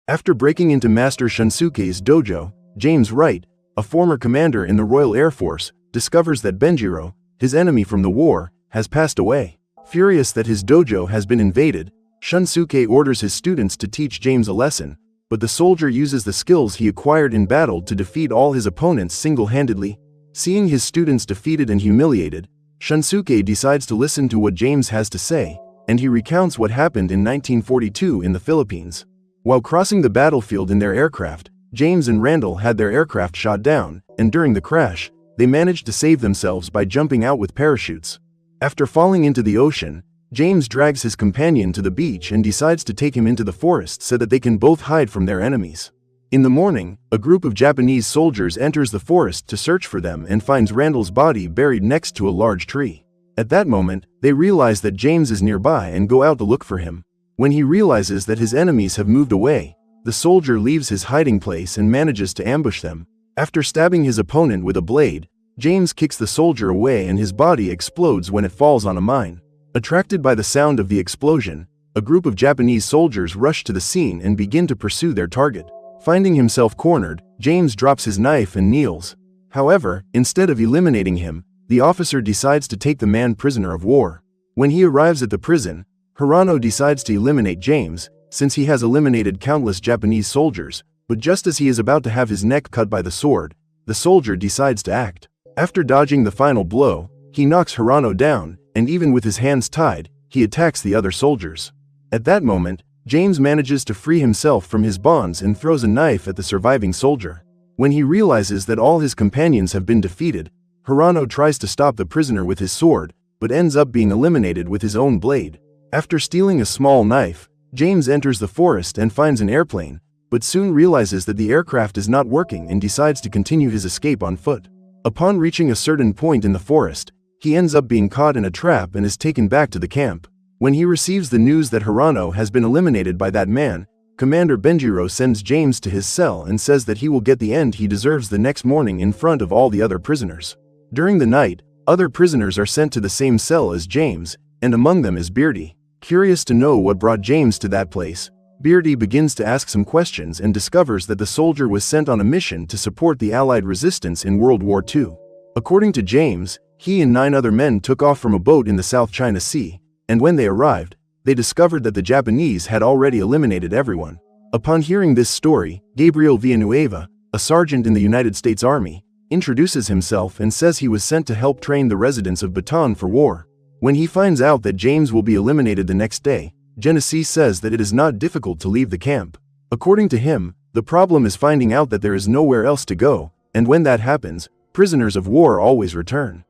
After breaking into Master Shunsuke's dojo, James Wright, a former commander in the Royal Air Force, discovers that Benjiro, his enemy from the war, has passed away. Furious that his dojo has been invaded, Shunsuke orders his students to teach James a lesson, but the soldier uses the skills he acquired in battle to defeat all his opponents single-handedly. Seeing his students defeated and humiliated, Shunsuke decides to listen to what James has to say, and he recounts what happened in 1942 in the Philippines. While crossing the battlefield in their aircraft, James and Randall had their aircraft shot down, and during the crash, they managed to save themselves by jumping out with parachutes. After falling into the ocean, James drags his companion to the beach and decides to take him into the forest so that they can both hide from their enemies. In the morning, a group of Japanese soldiers enters the forest to search for them and finds Randall's body buried next to a large tree. At that moment, they realize that James is nearby and go out to look for him. When he realizes that his enemies have moved away, the soldier leaves his hiding place and manages to ambush them. After stabbing his opponent with a blade, James kicks the soldier away and his body explodes when it falls on a mine. Attracted by the sound of the explosion, a group of Japanese soldiers rush to the scene and begin to pursue their target. Finding himself cornered, James drops his knife and kneels. However, instead of eliminating him, the officer decides to take the man prisoner of war. When he arrives at the prison, Hirano decides to eliminate James, since he has eliminated countless Japanese soldiers, but just as he is about to have his neck cut by the sword, the soldier decides to act. After dodging the final blow, he knocks Hirano down, and even with his hands tied, he attacks the other soldiers. At that moment, James manages to free himself from his bonds and throws a knife at the surviving soldier. When he realizes that all his companions have been defeated, Hirano tries to stop the prisoner with his sword, but ends up being eliminated with his own blade. After stealing a small knife, James enters the forest and finds an airplane, but soon realizes that the aircraft is not working and decides to continue his escape on foot. Upon reaching a certain point in the forest, he ends up being caught in a trap and is taken back to the camp. When he receives the news that Hirano has been eliminated by that man, Commander Benjiro sends James to his cell and says that he will get the end he deserves the next morning in front of all the other prisoners. During the night, other prisoners are sent to the same cell as James, and among them is Beardy. Curious to know what brought James to that place, Beardy begins to ask some questions and discovers that the soldier was sent on a mission to support the Allied resistance in World War II. According to James, he and 9 other men took off from a boat in the South China Sea, and when they arrived, they discovered that the Japanese had already eliminated everyone. Upon hearing this story, Gabriel Villanueva, a sergeant in the United States Army, introduces himself and says he was sent to help train the residents of Bataan for war. When he finds out that James will be eliminated the next day, Genesee says that it is not difficult to leave the camp. According to him, the problem is finding out that there is nowhere else to go, and when that happens, prisoners of war always return.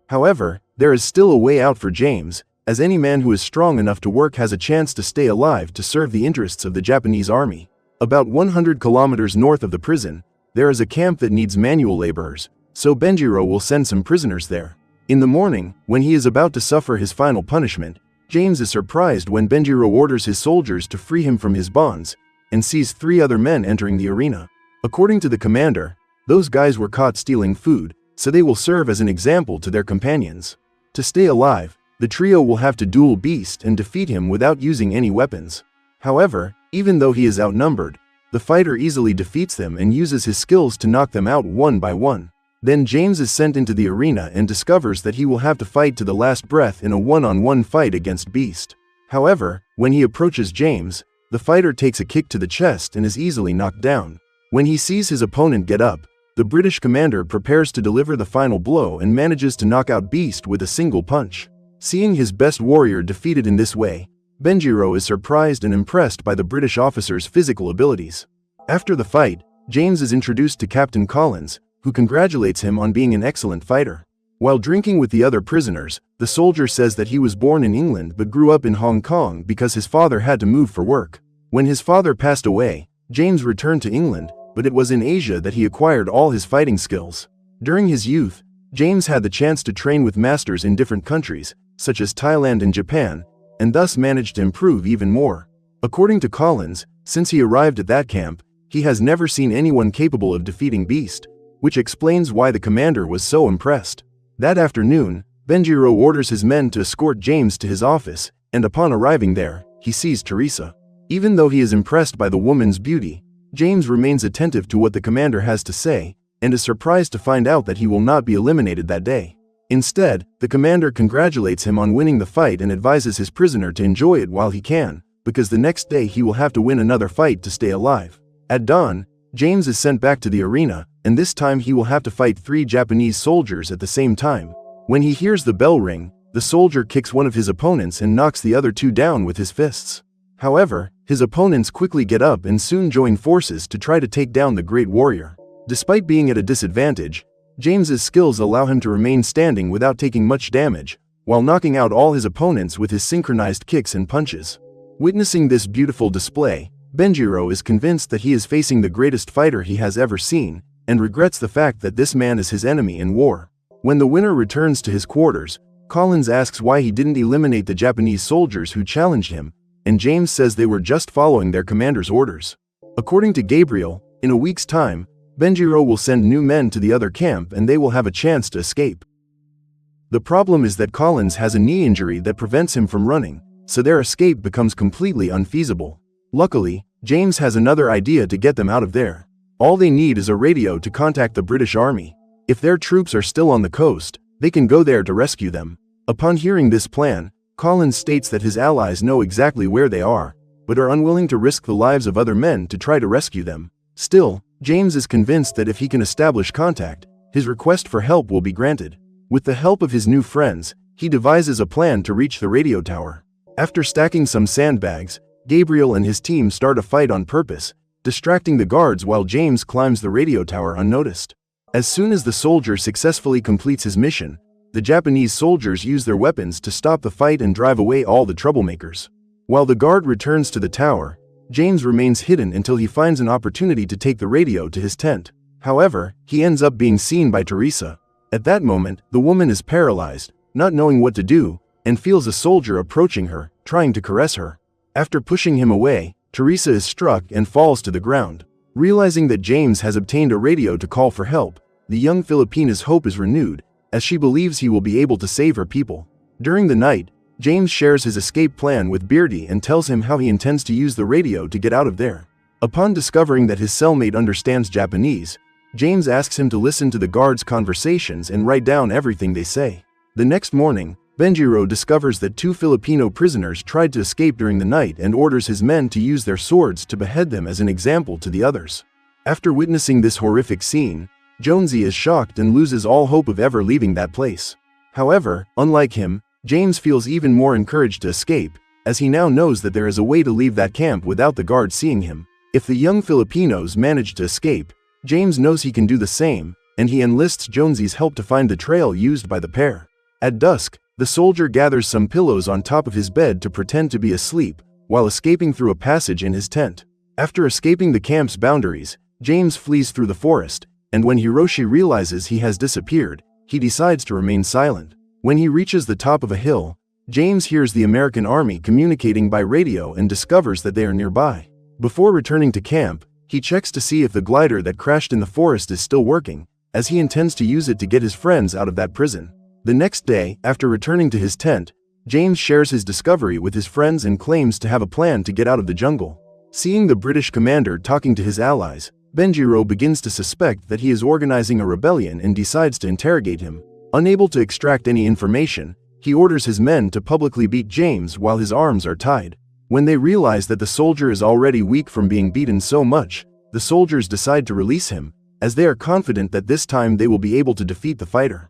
However, there is still a way out for James, as any man who is strong enough to work has a chance to stay alive to serve the interests of the Japanese army. About 100 kilometers north of the prison, there is a camp that needs manual laborers, so Benjiro will send some prisoners there. In the morning, when he is about to suffer his final punishment, James is surprised when Benjiro orders his soldiers to free him from his bonds, and sees 3 other men entering the arena. According to the commander, those guys were caught stealing food, so they will serve as an example to their companions. To stay alive, the trio will have to duel Beast and defeat him without using any weapons. However, even though he is outnumbered, the fighter easily defeats them and uses his skills to knock them out one by one. Then James is sent into the arena and discovers that he will have to fight to the last breath in a one-on-one fight against Beast. However, when he approaches James, the fighter takes a kick to the chest and is easily knocked down. When he sees his opponent get up, the British commander prepares to deliver the final blow and manages to knock out Beast with a single punch. Seeing his best warrior defeated in this way, Benjiro is surprised and impressed by the British officer's physical abilities. After the fight, James is introduced to Captain Collins, who congratulates him on being an excellent fighter. While drinking with the other prisoners, the soldier says that he was born in England but grew up in Hong Kong because his father had to move for work. When his father passed away, James returned to England, but it was in Asia that he acquired all his fighting skills. During his youth, James had the chance to train with masters in different countries, such as Thailand and Japan, and thus managed to improve even more. According to Collins, since he arrived at that camp, he has never seen anyone capable of defeating Beast, which explains why the commander was so impressed. That afternoon, Benjiro orders his men to escort James to his office, and upon arriving there, he sees Teresa. Even though he is impressed by the woman's beauty, James remains attentive to what the commander has to say, and is surprised to find out that he will not be eliminated that day. Instead, the commander congratulates him on winning the fight and advises his prisoner to enjoy it while he can, because the next day he will have to win another fight to stay alive. At dawn, James is sent back to the arena, and this time he will have to fight 3 Japanese soldiers at the same time. When he hears the bell ring, the soldier kicks one of his opponents and knocks the other 2 down with his fists. However, his opponents quickly get up and soon join forces to try to take down the great warrior. Despite being at a disadvantage, James's skills allow him to remain standing without taking much damage, while knocking out all his opponents with his synchronized kicks and punches. Witnessing this beautiful display, Benjiro is convinced that he is facing the greatest fighter he has ever seen, and regrets the fact that this man is his enemy in war. When the winner returns to his quarters, Collins asks why he didn't eliminate the Japanese soldiers who challenged him, and James says they were just following their commander's orders. According to Gabriel, in a week's time, Benjiro will send new men to the other camp and they will have a chance to escape. The problem is that Collins has a knee injury that prevents him from running, so their escape becomes completely unfeasible. Luckily, James has another idea to get them out of there. All they need is a radio to contact the British Army. If their troops are still on the coast, they can go there to rescue them. Upon hearing this plan, Collins states that his allies know exactly where they are, but are unwilling to risk the lives of other men to try to rescue them. Still, James is convinced that if he can establish contact, his request for help will be granted. With the help of his new friends, he devises a plan to reach the radio tower. After stacking some sandbags, Gabriel and his team start a fight on purpose, distracting the guards while James climbs the radio tower unnoticed. As soon as the soldier successfully completes his mission, the Japanese soldiers use their weapons to stop the fight and drive away all the troublemakers. While the guard returns to the tower, James remains hidden until he finds an opportunity to take the radio to his tent. However, he ends up being seen by Teresa. At that moment, the woman is paralyzed, not knowing what to do, and feels a soldier approaching her, trying to caress her. After pushing him away, Teresa is struck and falls to the ground. Realizing that James has obtained a radio to call for help, the young Filipina's hope is renewed, as she believes he will be able to save her people. During the night, James shares his escape plan with Beardy and tells him how he intends to use the radio to get out of there. Upon discovering that his cellmate understands Japanese, James asks him to listen to the guards' conversations and write down everything they say. The next morning, Benjiro discovers that 2 Filipino prisoners tried to escape during the night and orders his men to use their swords to behead them as an example to the others. After witnessing this horrific scene, Jonesy is shocked and loses all hope of ever leaving that place. However, unlike him, James feels even more encouraged to escape, as he now knows that there is a way to leave that camp without the guards seeing him. If the young Filipinos manage to escape, James knows he can do the same, and he enlists Jonesy's help to find the trail used by the pair. At dusk, the soldier gathers some pillows on top of his bed to pretend to be asleep, while escaping through a passage in his tent. After escaping the camp's boundaries, James flees through the forest, and when Hiroshi realizes he has disappeared, he decides to remain silent. When he reaches the top of a hill, James hears the American army communicating by radio and discovers that they are nearby. Before returning to camp, he checks to see if the glider that crashed in the forest is still working, as he intends to use it to get his friends out of that prison. The next day, after returning to his tent, James shares his discovery with his friends and claims to have a plan to get out of the jungle. Seeing the British commander talking to his allies, Benjiro begins to suspect that he is organizing a rebellion and decides to interrogate him. Unable to extract any information, he orders his men to publicly beat James while his arms are tied. When they realize that the soldier is already weak from being beaten so much, the soldiers decide to release him, as they are confident that this time they will be able to defeat the fighter.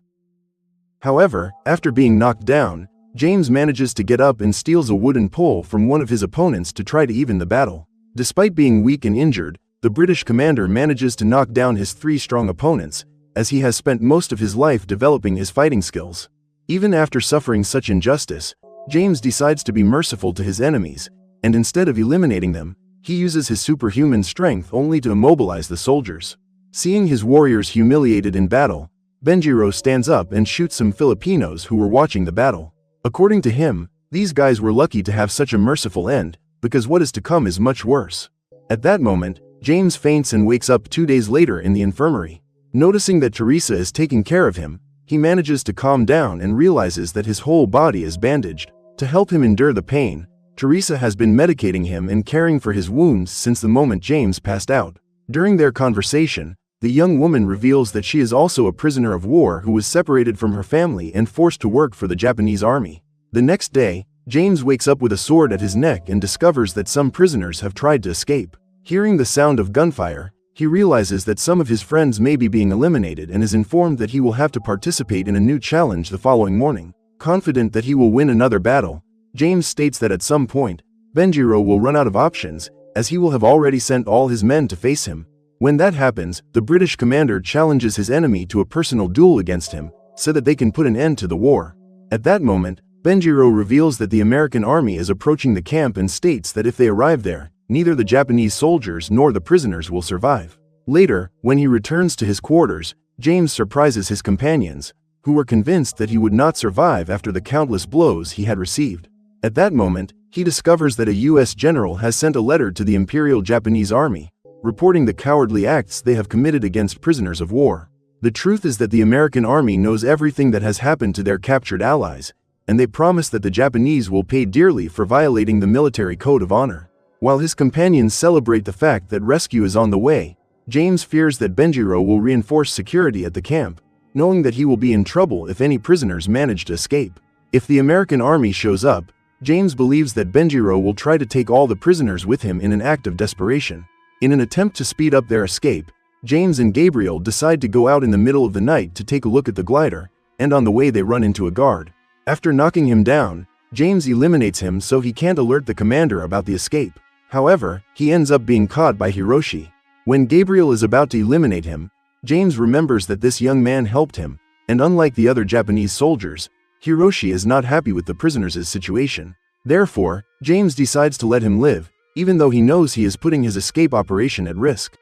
However, after being knocked down, James manages to get up and steals a wooden pole from one of his opponents to try to even the battle. Despite being weak and injured, the British commander manages to knock down his 3 strong opponents, as he has spent most of his life developing his fighting skills. Even after suffering such injustice, James decides to be merciful to his enemies, and instead of eliminating them, he uses his superhuman strength only to immobilize the soldiers. Seeing his warriors humiliated in battle, Benjiro stands up and shoots some Filipinos who were watching the battle. According to him, these guys were lucky to have such a merciful end, because what is to come is much worse. At that moment, James faints and wakes up 2 days later in the infirmary. Noticing that Teresa is taking care of him, he manages to calm down and realizes that his whole body is bandaged. To help him endure the pain, Teresa has been medicating him and caring for his wounds since the moment James passed out. During their conversation, the young woman reveals that she is also a prisoner of war who was separated from her family and forced to work for the Japanese army. The next day, James wakes up with a sword at his neck and discovers that some prisoners have tried to escape. Hearing the sound of gunfire, he realizes that some of his friends may be being eliminated and is informed that he will have to participate in a new challenge the following morning. Confident that he will win another battle, James states that at some point, Benjiro will run out of options, as he will have already sent all his men to face him. When that happens, the British commander challenges his enemy to a personal duel against him, so that they can put an end to the war. At that moment, Benjiro reveals that the American army is approaching the camp and states that if they arrive there, neither the Japanese soldiers nor the prisoners will survive. Later, when he returns to his quarters, James surprises his companions, who were convinced that he would not survive after the countless blows he had received. At that moment, he discovers that a U.S. general has sent a letter to the Imperial Japanese Army, reporting the cowardly acts they have committed against prisoners of war. The truth is that the American army knows everything that has happened to their captured allies, and they promise that the Japanese will pay dearly for violating the military code of honor. While his companions celebrate the fact that rescue is on the way, James fears that Benjiro will reinforce security at the camp, knowing that he will be in trouble if any prisoners manage to escape. If the American army shows up, James believes that Benjiro will try to take all the prisoners with him in an act of desperation. In an attempt to speed up their escape, James and Gabriel decide to go out in the middle of the night to take a look at the glider, and on the way they run into a guard. After knocking him down, James eliminates him so he can't alert the commander about the escape. However, he ends up being caught by Hiroshi. When Gabriel is about to eliminate him, James remembers that this young man helped him, and unlike the other Japanese soldiers, Hiroshi is not happy with the prisoners' situation. Therefore, James decides to let him live, even though he knows he is putting his escape operation at risk.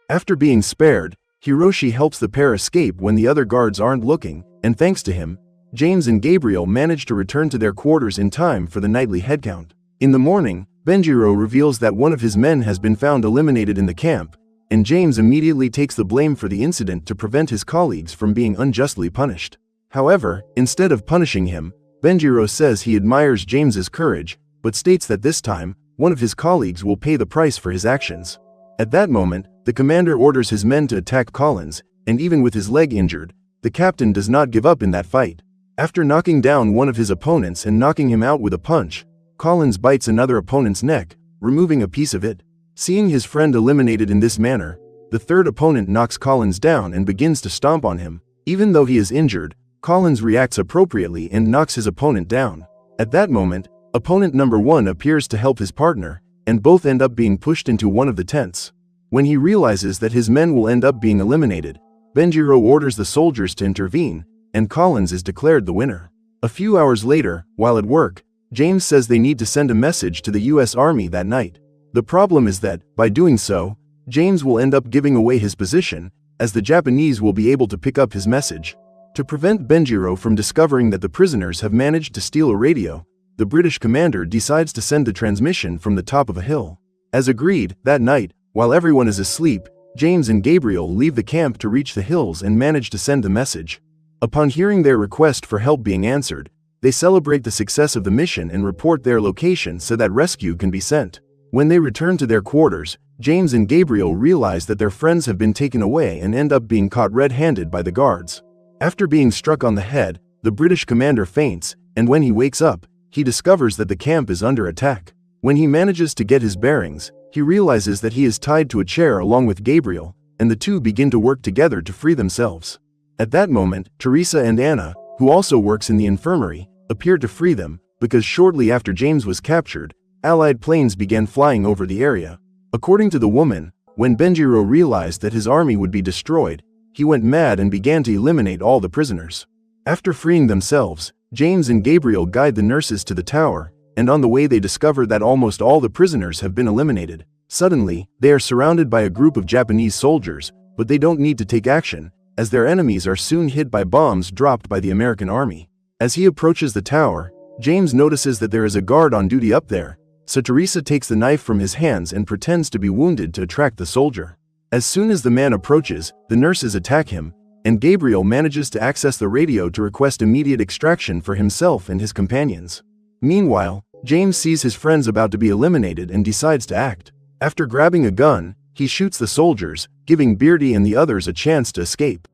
After being spared, Hiroshi helps the pair escape when the other guards aren't looking, and thanks to him, James and Gabriel manage to return to their quarters in time for the nightly headcount. In the morning, Benjiro reveals that one of his men has been found eliminated in the camp, and James immediately takes the blame for the incident to prevent his colleagues from being unjustly punished. However, instead of punishing him, Benjiro says he admires James's courage, but states that this time, one of his colleagues will pay the price for his actions. At that moment, the commander orders his men to attack Collins, and even with his leg injured, the captain does not give up in that fight. After knocking down one of his opponents and knocking him out with a punch, Collins bites another opponent's neck, removing a piece of it. Seeing his friend eliminated in this manner, the third opponent knocks Collins down and begins to stomp on him. Even though he is injured, Collins reacts appropriately and knocks his opponent down. At that moment, opponent number 1 appears to help his partner, and both end up being pushed into one of the tents. When he realizes that his men will end up being eliminated, Benjiro orders the soldiers to intervene, and Collins is declared the winner. A few hours later, while at work, James says they need to send a message to the U.S. Army that night. The problem is that, by doing so, James will end up giving away his position, as the Japanese will be able to pick up his message. To prevent Benjiro from discovering that the prisoners have managed to steal a radio, the British commander decides to send the transmission from the top of a hill. As agreed, that night, while everyone is asleep, James and Gabriel leave the camp to reach the hills and manage to send the message. Upon hearing their request for help being answered, they celebrate the success of the mission and report their location so that rescue can be sent. When they return to their quarters, James and Gabriel realize that their friends have been taken away and end up being caught red-handed by the guards. After being struck on the head, the British commander faints, and when he wakes up, he discovers that the camp is under attack. When he manages to get his bearings, he realizes that he is tied to a chair along with Gabriel, and the two begin to work together to free themselves. At that moment, Teresa and Anna, who also works in the infirmary, appear to free them, because shortly after James was captured, Allied planes began flying over the area. According to the woman, when Benjiro realized that his army would be destroyed, he went mad and began to eliminate all the prisoners. After freeing themselves, James and Gabriel guide the nurses to the tower, and on the way they discover that almost all the prisoners have been eliminated. Suddenly, they are surrounded by a group of Japanese soldiers, but they don't need to take action, as their enemies are soon hit by bombs dropped by the American army. As he approaches the tower, James notices that there is a guard on duty up there, so Teresa takes the knife from his hands and pretends to be wounded to attract the soldier. As soon as the man approaches, the nurses attack him, and Gabriel manages to access the radio to request immediate extraction for himself and his companions. Meanwhile, James sees his friends about to be eliminated and decides to act. After grabbing a gun, he shoots the soldiers, giving Beardy and the others a chance to escape.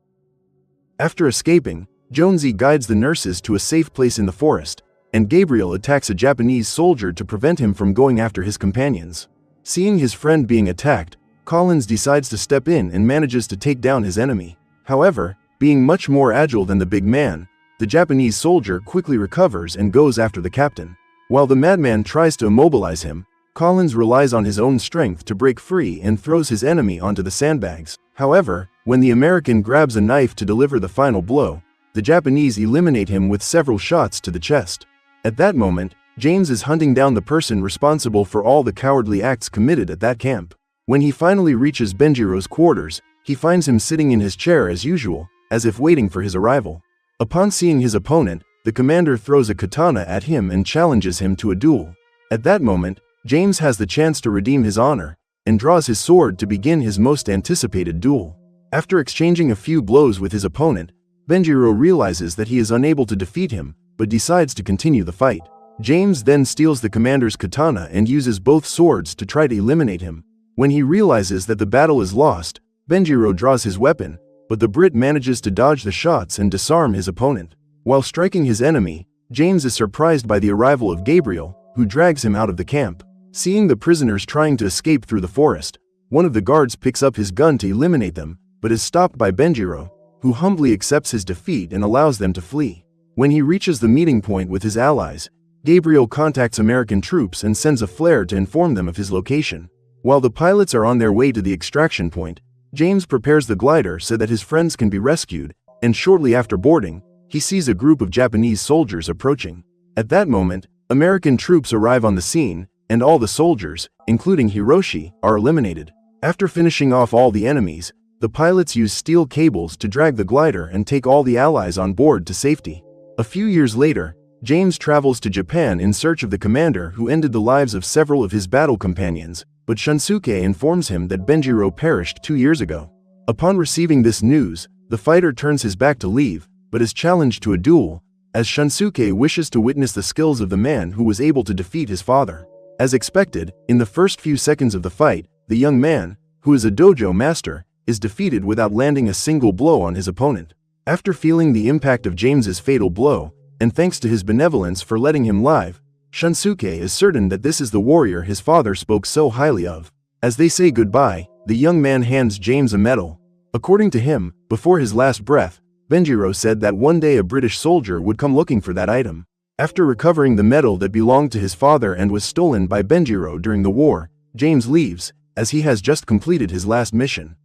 After escaping, Jonesy guides the nurses to a safe place in the forest, and Gabriel attacks a Japanese soldier to prevent him from going after his companions. Seeing his friend being attacked, Collins decides to step in and manages to take down his enemy. However, being much more agile than the big man, the Japanese soldier quickly recovers and goes after the captain. While the madman tries to immobilize him, Collins relies on his own strength to break free and throws his enemy onto the sandbags. However, when the American grabs a knife to deliver the final blow, the Japanese eliminate him with several shots to the chest. At that moment, James is hunting down the person responsible for all the cowardly acts committed at that camp. When he finally reaches Benjiro's quarters, he finds him sitting in his chair as usual, as if waiting for his arrival. Upon seeing his opponent, the commander throws a katana at him and challenges him to a duel. At that moment, James has the chance to redeem his honor, and draws his sword to begin his most anticipated duel. After exchanging a few blows with his opponent, Benjiro realizes that he is unable to defeat him, but decides to continue the fight. James then steals the commander's katana and uses both swords to try to eliminate him. When he realizes that the battle is lost, Benjiro draws his weapon, but the Brit manages to dodge the shots and disarm his opponent. While striking his enemy, James is surprised by the arrival of Gabriel, who drags him out of the camp. Seeing the prisoners trying to escape through the forest, one of the guards picks up his gun to eliminate them, but is stopped by Benjiro, who humbly accepts his defeat and allows them to flee. When he reaches the meeting point with his allies, Gabriel contacts American troops and sends a flare to inform them of his location. While the pilots are on their way to the extraction point, James prepares the glider so that his friends can be rescued, and shortly after boarding, he sees a group of Japanese soldiers approaching. At that moment, American troops arrive on the scene, and all the soldiers, including Hiroshi, are eliminated. After finishing off all the enemies, the pilots use steel cables to drag the glider and take all the allies on board to safety. A few years later, James travels to Japan in search of the commander who ended the lives of several of his battle companions, but Shunsuke informs him that Benjiro perished 2 years ago. Upon receiving this news, the fighter turns his back to leave, but is challenged to a duel, as Shunsuke wishes to witness the skills of the man who was able to defeat his father. As expected, in the first few seconds of the fight, the young man, who is a dojo master, is defeated without landing a single blow on his opponent. After feeling the impact of James's fatal blow, and thanks to his benevolence for letting him live, Shunsuke is certain that this is the warrior his father spoke so highly of. As they say goodbye, the young man hands James a medal. According to him, before his last breath, Benjiro said that one day a British soldier would come looking for that item. After recovering the medal that belonged to his father and was stolen by Benjiro during the war, James leaves, as he has just completed his last mission.